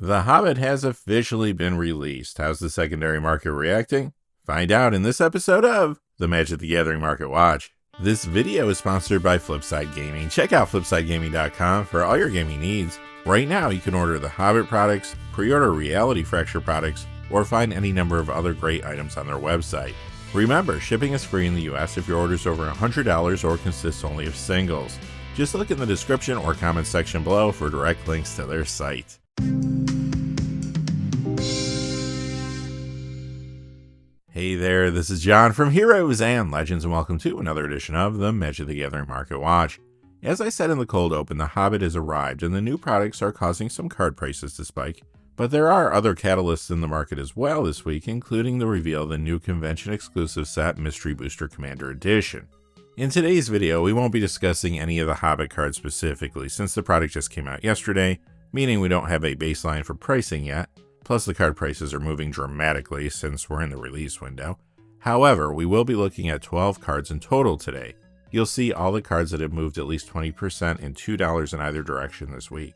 The Hobbit has officially been released. How's the secondary market reacting? Find out in this episode of the Magic the Gathering Market Watch. This video is sponsored by Flipside Gaming. Check out flipsidegaming.com for all your gaming needs. Right now, you can order the Hobbit products, pre-order Reality Fracture products, or find any number of other great items on their website. Remember, shipping is free in the US if your order is over $100 or consists only of singles. Just look in the description or comment section below for direct links to their site. Hey there, this is John from Heroes and Legends, and welcome to another edition of the Magic the Gathering Market Watch. As I said in the cold open, the Hobbit has arrived and the new products are causing some card prices to spike. But there are other catalysts in the market as well this week, including the reveal of the new convention-exclusive set Mystery Booster Commander Edition. In today's video, we won't be discussing any of the Hobbit cards specifically, since the product just came out yesterday, meaning we don't have a baseline for pricing yet. Plus, the card prices are moving dramatically since we're in the release window. However, we will be looking at 12 cards in total today. You'll see all the cards that have moved at least 20% and $2 in either direction this week.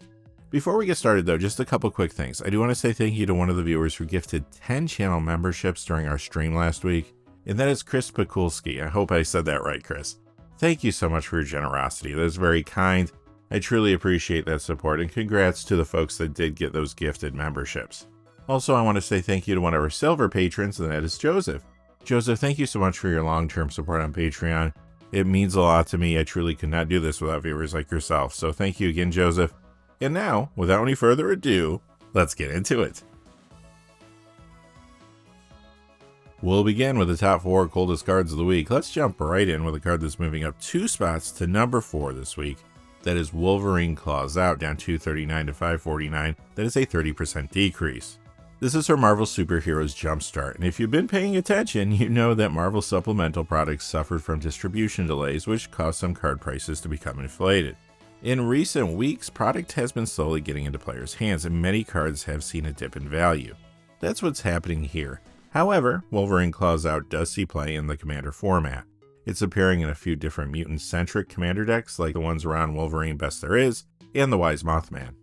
Before we get started though, just a couple quick things. I do want to say thank you to one of the viewers who gifted 10 channel memberships during our stream last week, and that is Chris Pekulski. I hope I said that right, Chris. Thank you so much for your generosity. That is very kind. I truly appreciate that support, and congrats to the folks that did get those gifted memberships. Also, I want to say thank you to one of our silver patrons, and that is Joseph. Joseph, thank you so much for your long-term support on Patreon. It means a lot to me. I truly could not do this without viewers like yourself. So thank you again, Joseph. And now, without any further ado, let's get into it. We'll begin with the top 4 coldest cards of the week. Let's jump right in with a card that's moving up 2 spots to number 4 this week. That is Wolverine Claws Out, down 239 to 549. That is a 30% decrease. This is her Marvel Superheroes Jumpstart, and if you've been paying attention, you know that Marvel supplemental products suffered from distribution delays, which caused some card prices to become inflated. In recent weeks, product has been slowly getting into players' hands, and many cards have seen a dip in value. That's what's happening here. However, Wolverine Claws Out does see play in the Commander format. It's appearing in a few different mutant-centric Commander decks, like the ones around Wolverine Best There Is, and the Wise Mothman.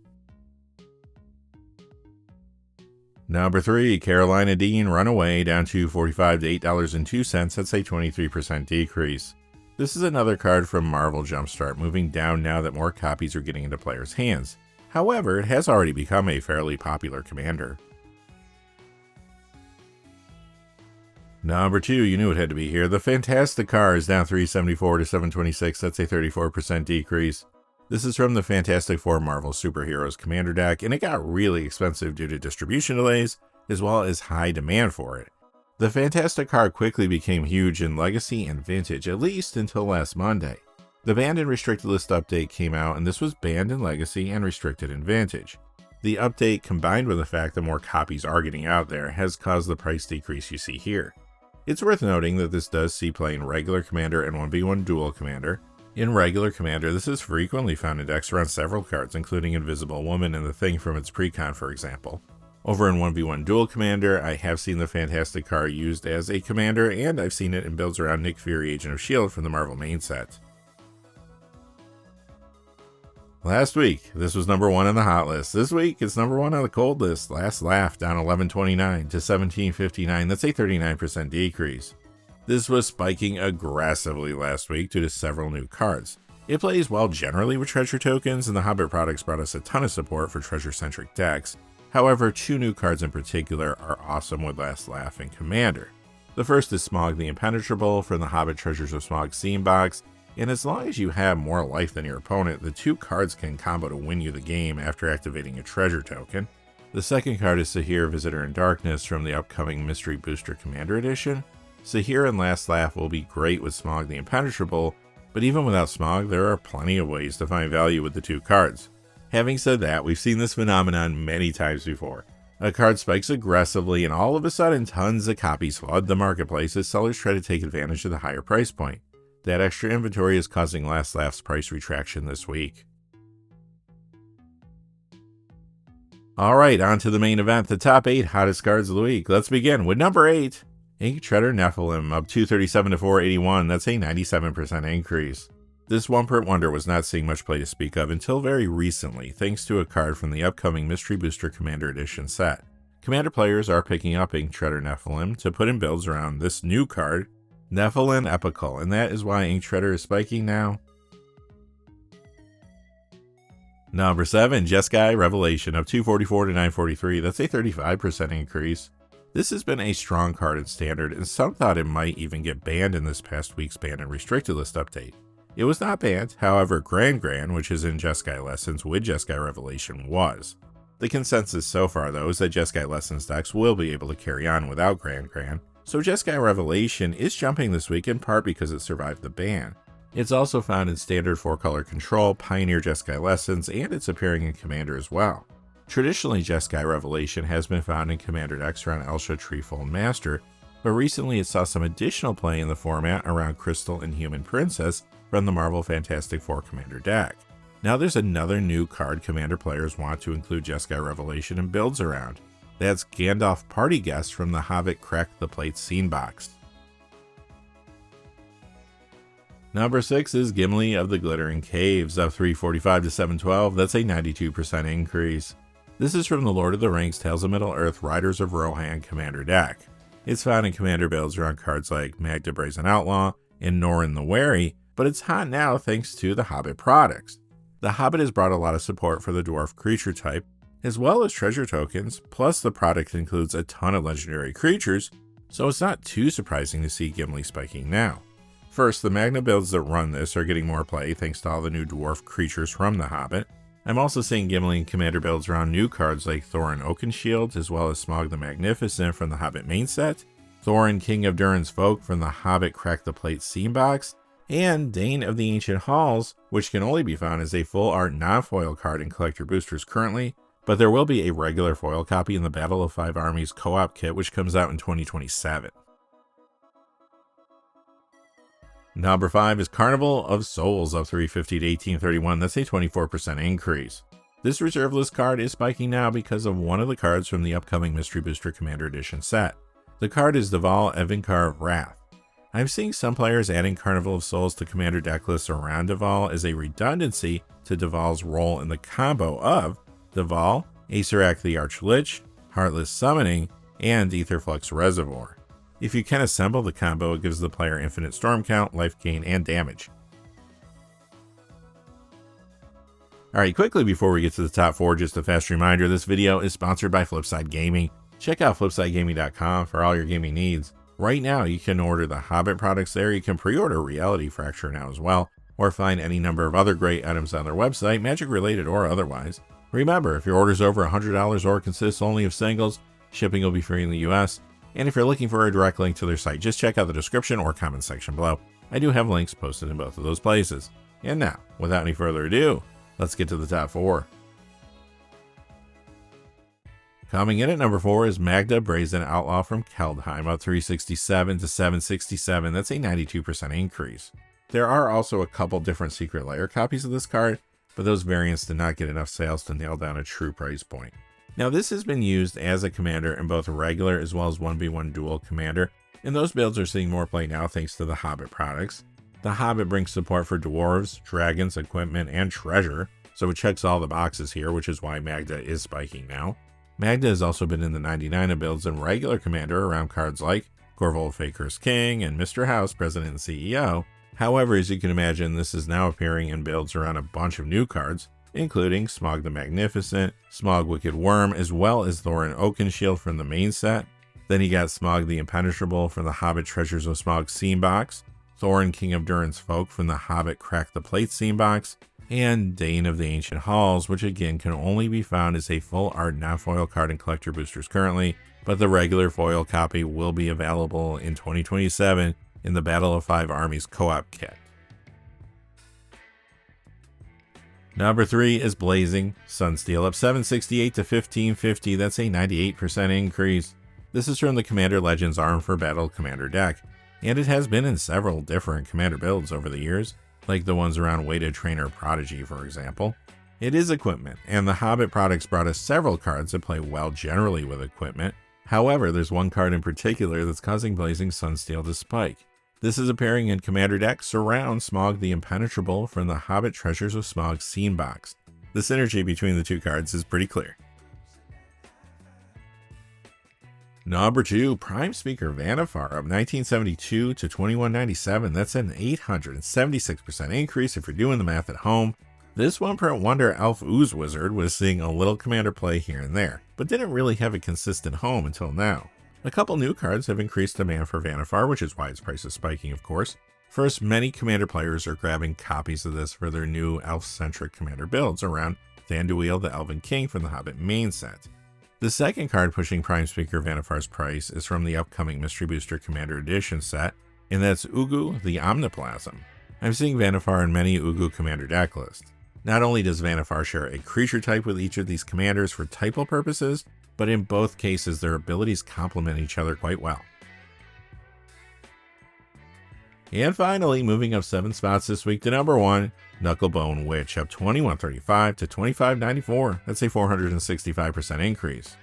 Number 3, Carolina Dean Runaway, down $2.45 to $8.02. That's a 23% decrease. This is another card from Marvel Jumpstart, moving down now that more copies are getting into players' hands. However, it has already become a fairly popular commander. Number 2, you knew it had to be here. The Fantastic Car is down $3.74 to $7.26. That's a 34% decrease. This is from the Fantastic Four Marvel Superheroes Commander deck, and it got really expensive due to distribution delays, as well as high demand for it. The Fantastic Car quickly became huge in Legacy and Vintage, at least until last Monday. The Banned and Restricted List update came out, and this was banned in Legacy and restricted in Vintage. The update, combined with the fact that more copies are getting out there, has caused the price decrease you see here. It's worth noting that this does see play in regular Commander and 1v1 Dual Commander. In regular Commander, this is frequently found in decks around several cards, including Invisible Woman and the Thing from its precon, for example. Over in 1v1 Dual Commander, I have seen the Fantastic Car used as a commander, and I've seen it in builds around Nick Fury Agent of S.H.I.E.L.D. from the Marvel main set. Last week, this was number 1 on the hot list. This week, it's number 1 on the cold list. Last Laugh, down $11.29 to $17.59. That's a 39% decrease. This was spiking aggressively last week due to several new cards. It plays well generally with treasure tokens, and the Hobbit products brought us a ton of support for treasure-centric decks. However, 2 new cards in particular are awesome with Last Laugh and Commander. The first is Smaug the Impenetrable from the Hobbit Treasures of Smaug Scene box, and as long as you have more life than your opponent, the 2 cards can combo to win you the game after activating a treasure token. The second card is Sahir, Visitor in Darkness from the upcoming Mystery Booster Commander Edition. Sahir and Last Laugh will be great with Smaug the Impenetrable, but even without Smaug, there are plenty of ways to find value with the 2 cards. Having said that, we've seen this phenomenon many times before. A card spikes aggressively and all of a sudden tons of copies flood the marketplace as sellers try to take advantage of the higher price point. That extra inventory is causing Last Laugh's price retraction this week. Alright, on to the main event, the top 8 hottest cards of the week. Let's begin with number 8. Ink Treader Nephilim, up 237 to 481. That's a 97% increase. This one-part wonder was not seeing much play to speak of until very recently, thanks to a card from the upcoming Mystery Booster Commander Edition set. Commander players are picking up Ink Shredder Nephilim to put in builds around this new card, Nephilim Epical, and that is why Ink Shredder is spiking now. Number 7, Jeskai Revelation of 244 to 943, that's a 35% increase. This has been a strong card in Standard, and some thought it might even get banned in this past week's Banned and Restricted List update. It was not banned, however Gran, which is in Jeskai Lessons with Jeskai Revelation, was. The consensus so far though is that Jeskai Lessons decks will be able to carry on without Gran, so Jeskai Revelation is jumping this week in part because it survived the ban. It's also found in Standard 4-color Control, Pioneer Jeskai Lessons, and it's appearing in Commander as well. Traditionally, Jeskai Revelation has been found in Commander decks around Elsha Treefold Master, but recently it saw some additional play in the format around Crystal and Human Princess from the Marvel Fantastic Four Commander deck. Now there's another new card Commander players want to include Jeskai Revelation in builds around. That's Gandalf Party Guest from the Hobbit Crack the Plate Scene box. Number 6 is Gimli of the Glittering Caves of 345 to 712, that's a 92% increase. This is from the Lord of the Rings Tales of Middle-earth Riders of Rohan Commander deck. It's found in Commander builds around cards like Magda Brazen Outlaw and Norin the Wary, but it's hot now thanks to the Hobbit products. The Hobbit has brought a lot of support for the dwarf creature type, as well as treasure tokens, plus the product includes a ton of legendary creatures, so it's not too surprising to see Gimli spiking now. First, the Magna builds that run this are getting more play thanks to all the new dwarf creatures from the Hobbit. I'm also seeing Gimli in Commander builds around new cards like Thorin Oakenshield, as well as Smaug the Magnificent from the Hobbit main set, Thorin King of Durin's Folk from the Hobbit Crack the Plate Scene box, and Dane of the Ancient Halls, which can only be found as a full art non-foil card in collector boosters currently, but there will be a regular foil copy in the Battle of 5 Armies co-op kit, which comes out in 2027. Number 5 is Carnival of Souls of 350 to 1831, that's a 24% increase. This reserve list card is spiking now because of one of the cards from the upcoming Mystery Booster Commander Edition set. The card is Deval Evinkar of Wrath. I'm seeing some players adding Carnival of Souls to Commander deck lists around Deval as a redundancy to Deval's role in the combo of Deval, Acerak the Archlich, Heartless Summoning, and Aetherflux Reservoir. If you can assemble the combo, it gives the player infinite storm count, life gain, and damage. Alright, quickly before we get to the top 4, just a fast reminder, this video is sponsored by Flipside Gaming. Check out flipsidegaming.com for all your gaming needs. Right now, you can order the Hobbit products there, you can pre-order Reality Fracture now as well, or find any number of other great items on their website, magic related or otherwise. Remember, if your order's over $100 or consists only of singles, shipping will be free in the US. And if you're looking for a direct link to their site, just check out the description or comment section below. I do have links posted in both of those places. And now, without any further ado, let's get to the top 4. Coming in at number 4 is Magda Brazen Outlaw from Kaldheim, up 367 to 767, that's a 92% increase. There are also a couple different secret layer copies of this card, but those variants did not get enough sales to nail down a true price point. Now this has been used as a commander in both regular as well as 1v1 dual commander, and those builds are seeing more play now thanks to the Hobbit products. The Hobbit brings support for dwarves, dragons, equipment, and treasure, so it checks all the boxes here, which is why Magda is spiking now. Magda has also been in the 99 builds in regular commander around cards like Corvold Faker's King and Mr. House, President and CEO. However, as you can imagine, this is now appearing in builds around a bunch of new cards, including Smaug the Magnificent, Smaug Wicked Worm, as well as Thorin Oakenshield from the main set. Then you got Smaug the Impenetrable from the Hobbit Treasures of Smaug Scene box, Thorin King of Durin's Folk from the Hobbit Crack the Plate Scene box, and Dane of the Ancient Halls, which again can only be found as a full art non-foil card in collector boosters currently, but the regular foil copy will be available in 2027 in the Battle of 5 Armies co-op kit. Number 3 is Blazing Sunsteel, up 768 to 1550, that's a 98% increase. This is from the Commander Legends Armed for Battle Commander deck, and it has been in several different Commander builds over the years, like the ones around Weighted Trainer Prodigy for example. It is equipment, and the Hobbit products brought us several cards that play well generally with equipment. However, there's one card in particular that's causing Blazing Sunsteel to spike. This is appearing in Commander Deck Surround Smaug the Impenetrable from the Hobbit Treasures of Smaug Scene Box. The synergy between the two cards is pretty clear. Number 2, Prime Speaker Vannifar of 1972 to 2197. That's an 876% increase if you're doing the math at home. This one-print wonder Elf Ooze Wizard was seeing a little commander play here and there, but didn't really have a consistent home until now. A couple new cards have increased demand for Vannifar, which is why its price is spiking, of course. First, many commander players are grabbing copies of this for their new elf-centric commander builds around Thanduil the Elven King from the Hobbit main set. The second card pushing Prime Speaker Vannifar's price is from the upcoming Mystery Booster Commander Edition set, and that's Ugu the Omniplasm. I'm seeing Vannifar in many Ugu commander deck lists. Not only does Vannifar share a creature type with each of these commanders for typal purposes, but in both cases their abilities complement each other quite well. And finally, moving up 7 spots this week to number 1, Knucklebone Witch, up 2135 to 2594. That's a 465% increase.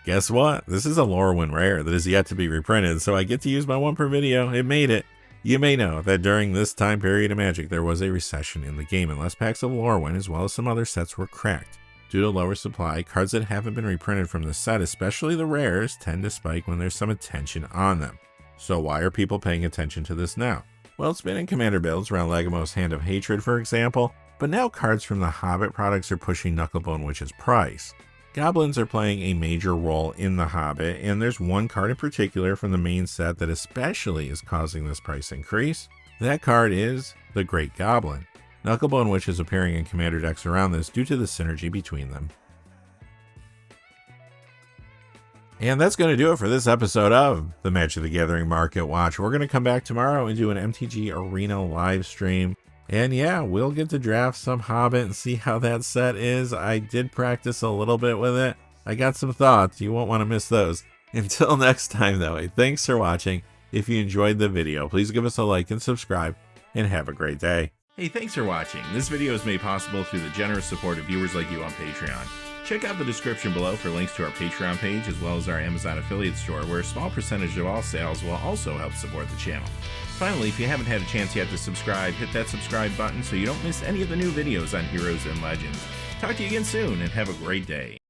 Guess what? This is a Lorwyn rare that is yet to be reprinted, so I get to use my one per video. It made it. You may know that during this time period of Magic, there was a recession in the game, and less packs of Lorwyn, as well as some other sets, were cracked. Due to lower supply, cards that haven't been reprinted from the set, especially the rares, tend to spike when there's some attention on them. So why are people paying attention to this now? Well, it's been in commander builds around Legomo's Hand of Hatred, for example, but now cards from the Hobbit products are pushing Knucklebone Witch's price. Goblins are playing a major role in the Hobbit, and there's one card in particular from the main set that especially is causing this price increase. That card is the Great Goblin. Knucklebone Witch is appearing in commander decks around this due to the synergy between them. And that's going to do it for this episode of the Magic the Gathering Market Watch. We're going to come back tomorrow and do an MTG Arena live stream. And yeah, we'll get to draft some Hobbit and see how that set is. I did practice a little bit with it. I got some thoughts. You won't want to miss those. Until next time, though, thanks for watching. If you enjoyed the video, please give us a like and subscribe, and have a great day. Hey, thanks for watching. This video is made possible through the generous support of viewers like you on Patreon. Check out the description below for links to our Patreon page as well as our Amazon affiliate store, where a small percentage of all sales will also help support the channel. Finally, if you haven't had a chance yet to subscribe, hit that subscribe button so you don't miss any of the new videos on Heroes and Legends. Talk to you again soon, and have a great day.